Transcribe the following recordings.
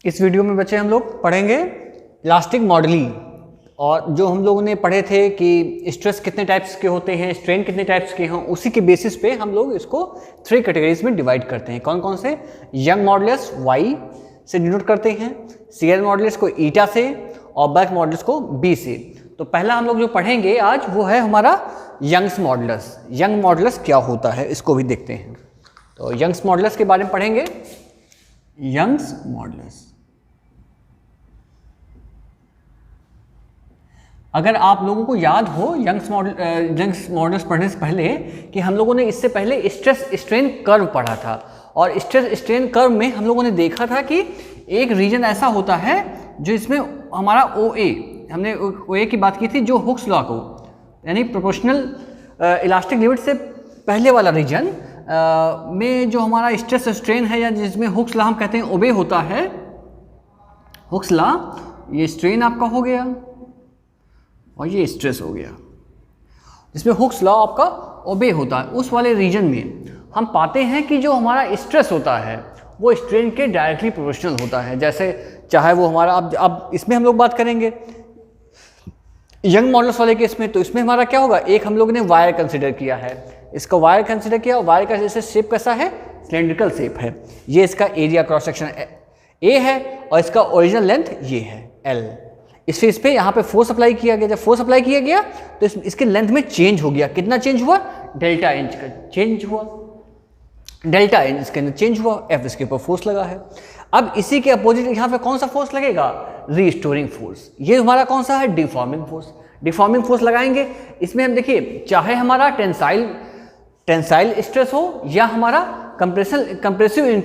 इस वीडियो में बच्चे हम लोग पढ़ेंगे इलास्टिक मॉडलिंग, और जो हम लोगों ने पढ़े थे कि स्ट्रेस कितने टाइप्स के होते हैं, स्ट्रेन कितने टाइप्स के हैं, उसी के बेसिस पे हम लोग इसको 3 कैटेगरीज में डिवाइड करते हैं। कौन कौन से? यंग मॉडुलस Y से डिनोट करते हैं, शियर मॉडुलस को ईटा से, और बल्क मॉडुलस को B से। तो पहला हम लोग जो पढ़ेंगे आज वो है हमारा यंग्स मॉडुलस। यंग मॉडुलस क्या होता है इसको भी देखते हैं। तो यंग्स मॉडुलस के बारे में पढ़ेंगे। यंग्स मॉडुलस, अगर आप लोगों को याद हो यंग्स मॉडुलस पढ़ने से पहले कि हम लोगों ने इससे पहले स्ट्रेस स्ट्रेन कर्व पढ़ा था, और स्ट्रेस स्ट्रेन कर्व में हम लोगों ने देखा था कि एक रीजन ऐसा होता है जो इसमें हमारा OA, हमने OA की बात की थी, जो हुक्स लॉ को यानी प्रोपोर्शनल इलास्टिक लिमिट से पहले वाला रीजन में जो हमारा स्ट्रेस स्ट्रेन है, या जिसमें हुक्स लॉ हम कहते हैं ओबे होता है। हुक्स लॉ, ये स्ट्रेन आपका हो गया और ये स्ट्रेस हो गया, जिसमें हुक्स लॉ आपका ओबे होता है। उस वाले रीजन में हम पाते हैं कि जो हमारा स्ट्रेस होता है वो स्ट्रेन के डायरेक्टली प्रोपोर्शनल होता है। जैसे चाहे वो हमारा, अब इसमें हम लोग बात करेंगे यंग मॉडुलस वाले केस में, तो इसमें हमारा क्या होगा, एक हम लोग ने वायर कंसिडर किया है, इसका वायर कंसिडर किया। वायर का जैसे शेप कैसा है, सिलेंड्रिकल शेप है। ये इसका एरिया क्रॉस सेक्शन A है और इसका ओरिजिनल लेंथ ये है L। इस पे यहाँ पे फोर्स अप्लाई किया गया। जब फोर्स अप्लाई किया गया तो इसके लेंथ में चेंज हो गया। कितना चेंज हुआ? डेल्टा इंच का चेंज हुआ, डेल्टा इंच इसके अंदर चेंज हुआ। F इसके ऊपर फोर्स लगा है। अब इसी के अपोजिट यहाँ पे कौन सा फोर्स लगेगा? Restoring force. ये हमारा कौन सा है? Deforming force. डिफॉर्मिंग फोर्स लगाएंगे। इसमें हम देखिए, चाहे हमारा टेंसाइल स्ट्रेस हो या हमारा कंप्रेसिव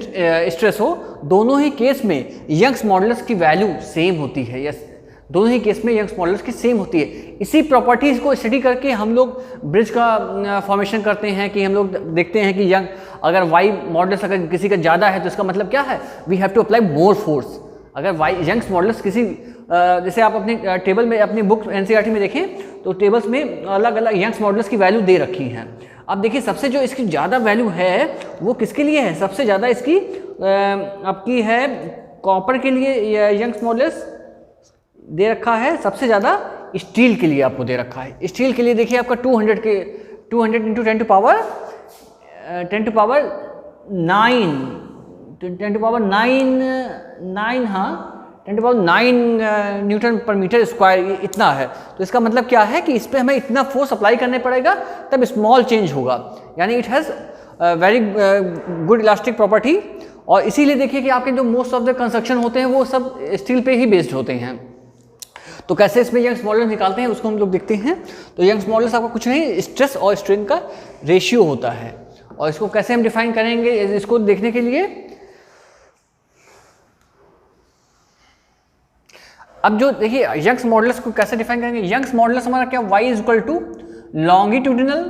स्ट्रेस हो, दोनों ही केस में यंग्स मॉडुलस की वैल्यू सेम होती है। यस, दोनों ही केस में यंग्स मॉडुलस की सेम होती है। इसी प्रॉपर्टीज को स्टडी करके हम लोग ब्रिज का फॉर्मेशन करते हैं कि हम लोग देखते हैं कि यंग अगर Y मॉडुलस अगर किसी का ज़्यादा है तो इसका मतलब क्या है? We have to apply more force. अगर यंग्स मॉडुलस किसी जैसे आप अपनी टेबल में, अपनी बुक NCERT में देखें तो टेबल्स में अलग अलग यंग्स मॉडुलस की वैल्यू दे रखी हैं। अब देखिए, सबसे जो इसकी ज़्यादा वैल्यू है वो किसके लिए है? सबसे ज़्यादा इसकी आपकी है कॉपर के लिए यंग्स मॉडुलस दे रखा है। सबसे ज़्यादा स्टील के लिए आपको दे रखा है। स्टील के लिए देखिए आपका 200 इंटू 10 टू पावर 9 न्यूटन पर मीटर स्क्वायर, इतना है। तो इसका मतलब क्या है कि इस पर हमें इतना फोर्स अप्लाई करने पड़ेगा तब स्मॉल चेंज होगा। यानी it has very good elastic property. और इसीलिए देखिए कि आपके जो मोस्ट ऑफ द कंस्ट्रक्शन होते हैं वो सब स्टील पे ही बेस्ड होते हैं। तो कैसे इसमें यंग्स मॉडुलस निकालते हैं उसको हम लोग देखते हैं। तो यंग्स मॉडुलस आपका कुछ नहीं, स्ट्रेस और स्ट्रेन का रेशियो होता है। और इसको कैसे हम डिफाइन करेंगे, इसको देखने के लिए अब जो देखिए यंग्स मॉडुलस को कैसे डिफाइन करेंगे। यंग्स मॉडुलस हमारा क्या? Y is equal to longitudinal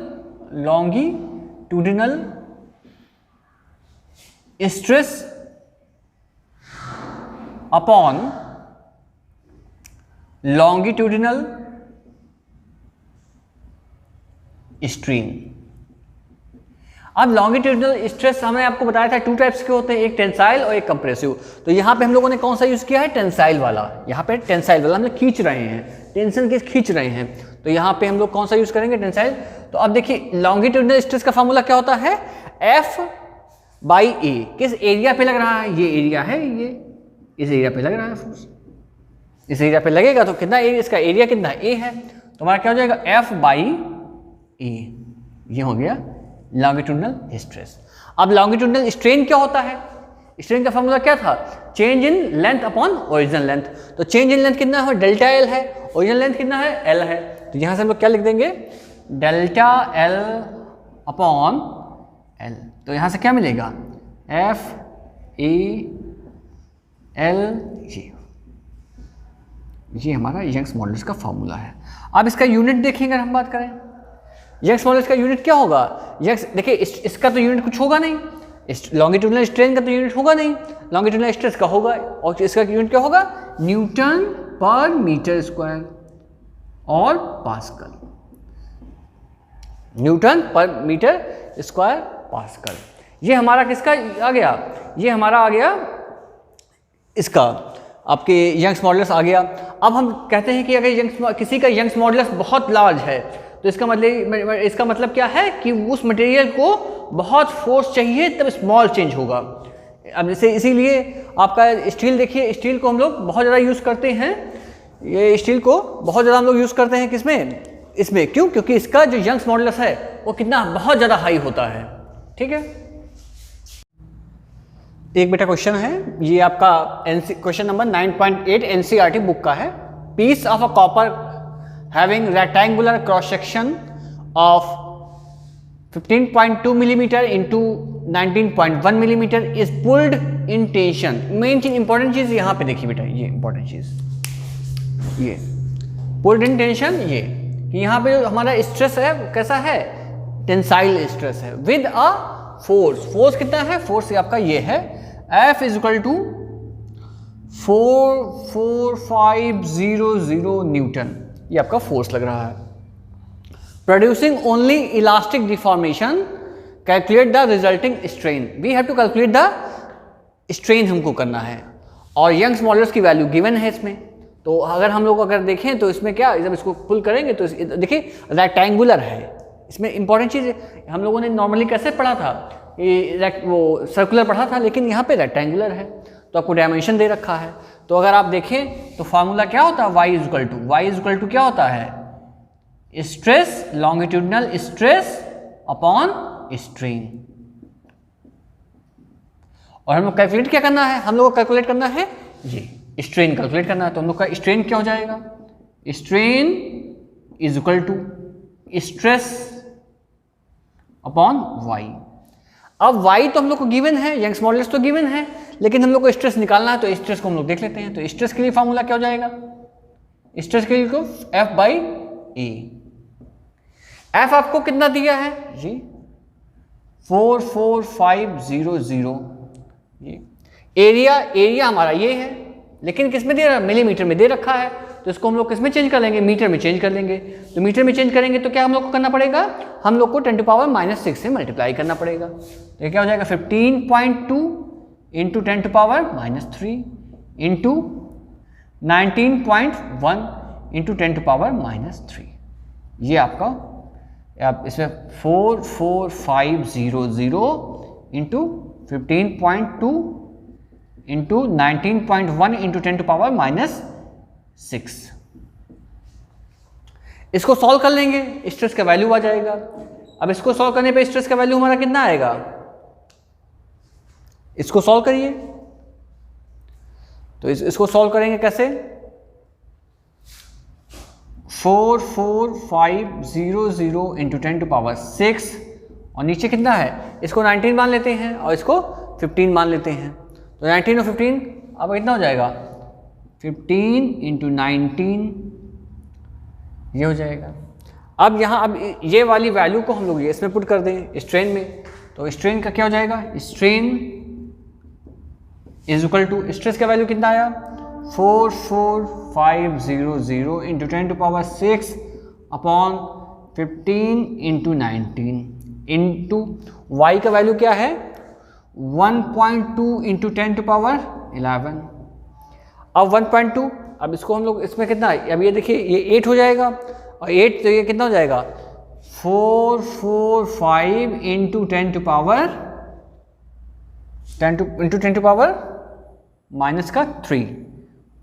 stress upon longitudinal strain. अब लॉन्गिट्यूडिनल स्ट्रेस हमने आपको बताया था 2 टाइप्स के होते हैं, एक टेंसाइल और एक कंप्रेसिव। तो यहाँ पे हम लोगों ने कौन सा यूज किया है? टेंसाइल वाला। यहाँ पे टेंसाइल वाला हम लोग खींच रहे हैं, टेंशन के खींच रहे हैं। तो यहाँ पे हम लोग कौन सा यूज करेंगे? टेंसाइल। तो अब देखिए लॉन्गिट्यूडिनल स्ट्रेस का फॉर्मूला क्या होता है? F/A। किस एरिया पे लग रहा है? ये एरिया है, ये इस एरिया पे लग रहा है फोर्स। इस एरिया पे लगेगा तो कितना एरिया, इसका एरिया कितना A है, तो हमारा क्या हो जाएगा? F/A। ये हो गया लॉन्गिट्यूडिनल स्ट्रेस। अब लॉन्गिट्यूडिनल स्ट्रेन क्या होता है? स्ट्रेन का फॉर्मूला क्या था? Change in length upon original length. तो चेंज इन लेंथ कितना है? डेल्टा L है। ओरिजिनल लेंथ कितना है? L है। तो यहाँ से हम लोग क्या लिख देंगे? Delta L upon L। तो यहाँ से क्या मिलेगा? F/A/L। ये हमारा यंग्स मॉडुलस का फॉर्मूला है। अब इसका यूनिट देखेंगे, हम बात करें यंग्स मॉडुलस का यूनिट क्या होगा? यंग्स देखिए इसका तो यूनिट कुछ होगा नहीं, लॉन्गिट्यूडिनल स्ट्रेन का तो यूनिट होगा नहीं, लॉन्गिट्यूडिनल स्ट्रेस का होगा। और इसका यूनिट क्या होगा? न्यूटन पर मीटर स्क्वायर और पास्कल। न्यूटन पर मीटर स्क्वायर पास्कल। ये हमारा किसका आ गया? ये हमारा आ गया इसका आपके यंग्स मॉडुलस आ गया। अब हम कहते हैं कि अगर किसी का यंग्स मॉडुलस बहुत लार्ज है तो इसका मतलब क्या है कि उस मटेरियल को बहुत फोर्स चाहिए तब स्मॉल चेंज होगा। अब जैसे इसीलिए आपका स्टील देखिए, स्टील को हम लोग बहुत ज़्यादा यूज़ करते हैं, ये स्टील को बहुत ज़्यादा हम लोग यूज़ करते हैं किसमें, इसमें। क्यों? क्योंकि इसका जो यंग्स मॉडुलस है वो कितना बहुत ज़्यादा हाई होता है। ठीक है, एक बेटा क्वेश्चन है, ये आपका क्वेश्चन नंबर 9.8 एनसीईआरटी बुक का है। Piece of a copper having rectangular cross section of 15.2 millimetre into 19.1 millimetre is pulled in tension. Main चीज, इंपॉर्टेंट चीज यहाँ पे देखिए बेटा, ये इंपॉर्टेंट चीज, ये पुल्ड इन टेंशन, ये कि यहाँ पे जो हमारा स्ट्रेस है कैसा है, टेंसाइल स्ट्रेस है विद अ फोर्स। फोर्स कितना है, फोर्स आपका ये है F is equal to 44500 newton, ये आपका फोर्स लग रहा है। Producing only elastic deformation, calculate the resulting strain. We have to calculate the strain हमको करना है, और यंग्स मॉडुलस की वैल्यू गिवन है इसमें। तो अगर हम लोग अगर देखें तो इसमें क्या, जब इसको पुल करेंगे तो देखिए रेक्टेंगुलर है। इसमें इंपॉर्टेंट चीज़ हम लोगों ने नॉर्मली कैसे पढ़ा था, वो सर्कुलर पढ़ा था, लेकिन यहाँ पे रेक्टेंगुलर है तो आपको डायमेंशन दे रखा है। तो अगर आप देखें तो फार्मूला क्या होता है, y इज इक्वल टू क्या होता है, stress, longitudinal stress upon strain. और हम लोग कैलकुलेट क्या करना है, हम लोग को कैलकुलेट करना है ये स्ट्रेन कैलकुलेट करना है। तो हम लोग का स्ट्रेन क्या हो जाएगा, strain is equal to stress upon y। अब y तो हम लोग को गिवन है, यंग्स मॉडुलस तो गिवन है, लेकिन हम लोग को स्ट्रेस निकालना है, तो स्ट्रेस को हम लोग देख लेते हैं। तो स्ट्रेस के लिए फार्मूला क्या हो जाएगा, स्ट्रेस के लिए F/A। F आपको कितना दिया है जी, 44500। ये एरिया हमारा ये है, लेकिन किस में दे रहा है, मिलीमीटर में दे रखा है। तो इसको हम लोग किस में चेंज कर लेंगे, मीटर में चेंज कर लेंगे। तो मीटर में चेंज करेंगे तो क्या हम लोग को करना पड़ेगा, हम लोग को 10⁻⁻6 से मल्टीप्लाई करना पड़ेगा। तो क्या हो जाएगा 15.2 इंटू 10⁻³ इंटू 19.1 इंटू 10⁻³ ये आपका, आप इसमें 44500 इंटू 15.2 इंटू 19.1 इंटू 10⁻⁻6, इसको सॉल्व कर लेंगे, स्ट्रेस का वैल्यू आ जाएगा। अब इसको सॉल्व करने पे स्ट्रेस का वैल्यू हमारा कितना आएगा, इसको सॉल्व करिए। तो इसको सॉल्व करेंगे कैसे, 44500 इंटू 10⁻6 और नीचे कितना है, इसको 19 मान लेते हैं और इसको 15 मान लेते हैं। तो 19 और 15 अब कितना हो जाएगा, 15 इंटू 19 ये हो जाएगा। अब यहाँ अब ये वाली वैल्यू को हम लोग ये इसमें पुट कर दें स्ट्रेन में। तो स्ट्रेन का क्या हो जाएगा, strain is equal to, stress का वैल्यू कितना आया 44500 into 10⁻6 upon 15 into 19 into Y का वैल्यू क्या है 1.2 इंटू 10⁻11। अब 1.2, अब इसको हम लोग इसमें कितना, अब ये देखिए ये 8 हो जाएगा और 8 तो ये कितना हो जाएगा 445 इंटू 10⁻³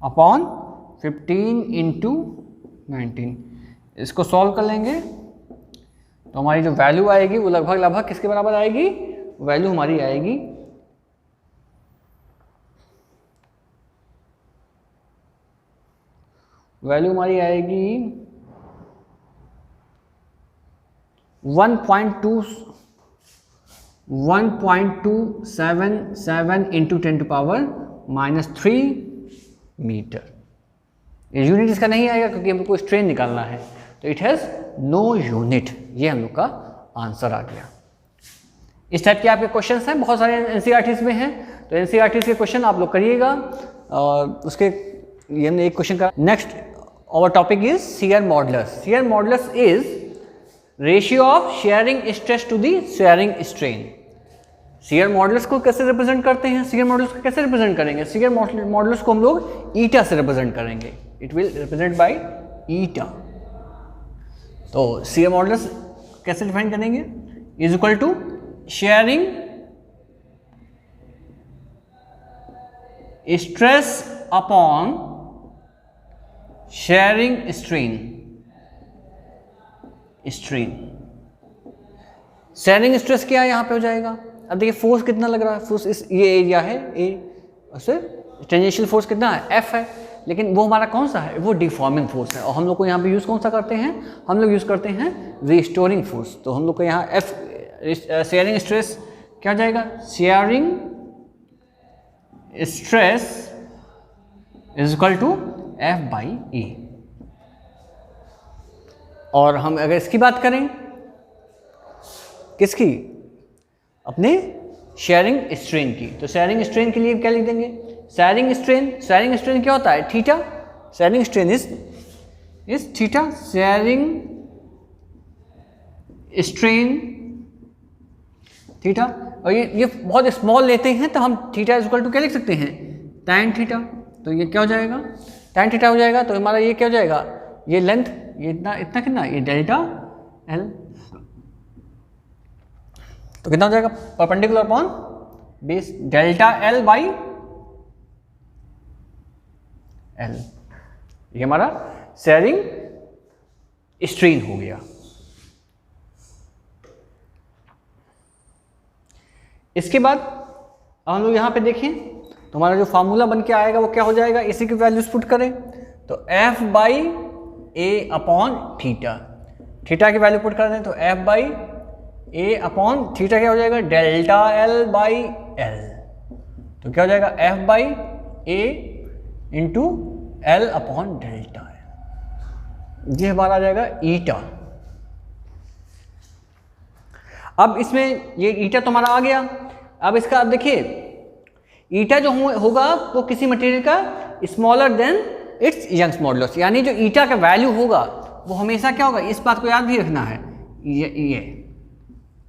अपॉन 15 इंटू 19। इसको सॉल्व कर लेंगे तो हमारी जो वैल्यू आएगी वो लगभग किसके बराबर आएगी, वैल्यू हमारी आएगी 1.277 इंटू 10⁻³ मीटर। ये यूनिट इसका नहीं आएगा क्योंकि हमको स्ट्रेन निकालना है, तो इट हैज़ नो यूनिट। ये हम लोग का आंसर आ गया। इस टाइप के आपके क्वेश्चंस हैं, बहुत सारे एनसीईआरटीज़ में हैं, तो एनसीईआरटीज़ के क्वेश्चन आप लोग करिएगा। और उसके ये हमने एक क्वेश्चन का, next our topic is shear modulus. Shear modulus is ratio of shearing stress to the shearing strain. Shear modulus को कैसे रिप्रेजेंट करते हैं, शियर मॉडुलस को कैसे रिप्रेजेंट करेंगे, शियर मॉडुलस को हम लोग ईटा से रिप्रेजेंट करेंगे, it will represent by eta. तो शियर मॉडुलस कैसे डिफाइन करेंगे, is equal to shearing stress upon shearing strain, shearing stress क्या है यहाँ पे हो जाएगा। अब देखिए फोर्स कितना लग रहा है, फोर्स इस ये एरिया है ए, उससे टेंजेंशियल फोर्स कितना है एफ है, लेकिन वो हमारा कौन सा है, वो डिफॉर्मिंग फोर्स है। और हम लोग को यहाँ पे यूज़ कौन सा करते हैं, हम लोग यूज़ करते हैं रिस्टोरिंग फोर्स। तो हम लोग को यहाँ एफ शेयरिंग स्ट्रेस क्या हो जाएगा, shearing stress is equal to F by A. और हम अगर इसकी बात करें, किसकी, अपने शेयरिंग स्ट्रेन की, तो शेयरिंग स्ट्रेन के लिए क्या लिख देंगे, शेयरिंग स्ट्रेन क्या होता है, theta, sharing strain is theta, sharing strain theta. और ये बहुत स्मॉल लेते हैं तो हम थीटा इज इक्वल टू क्या लिख सकते हैं, tan थीटा। तो ये क्या हो जाएगा, tan थीटा हो जाएगा। तो हमारा ये क्या हो जाएगा, ये लेंथ, ये इतना कितना, ये डेल्टा एल, तो कितना हो जाएगा, perpendicular upon base delta L by L. ये हमारा शेयरिंग स्ट्रेन हो गया। इसके बाद हम लोग यहाँ पे देखें तो हमारा जो फार्मूला बन के आएगा वो क्या हो जाएगा, इसी की वैल्यूज पुट करें तो F by A upon theta, theta की वैल्यू पुट कर दें तो F by A upon theta क्या हो जाएगा, डेल्टा एल बाई एल। तो क्या हो जाएगा, F by A into L upon delta L, ये हमारा आ जाएगा ईटा। अब इसमें ये ईटा तो हमारा आ गया। अब इसका आप देखिए ईटा जो होगा वो किसी मटेरियल का smaller than its Young's modulus, यानी जो ईटा का वैल्यू होगा वो हमेशा क्या होगा, इस बात को याद भी रखना है, ये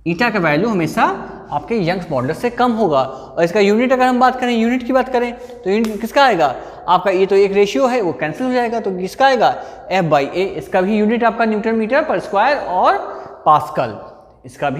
ईटा का वैल्यू हमेशा आपके यंग्स मॉडुलस से कम होगा। और इसका यूनिट अगर हम बात करें, यूनिट की बात करें तो यूनिट किसका आएगा आपका, ये तो एक रेशियो है वो कैंसिल हो जाएगा, तो किसका आएगा एफ बाई ए। इसका भी यूनिट आपका न्यूटन मीटर पर स्क्वायर और पास्कल, इसका भी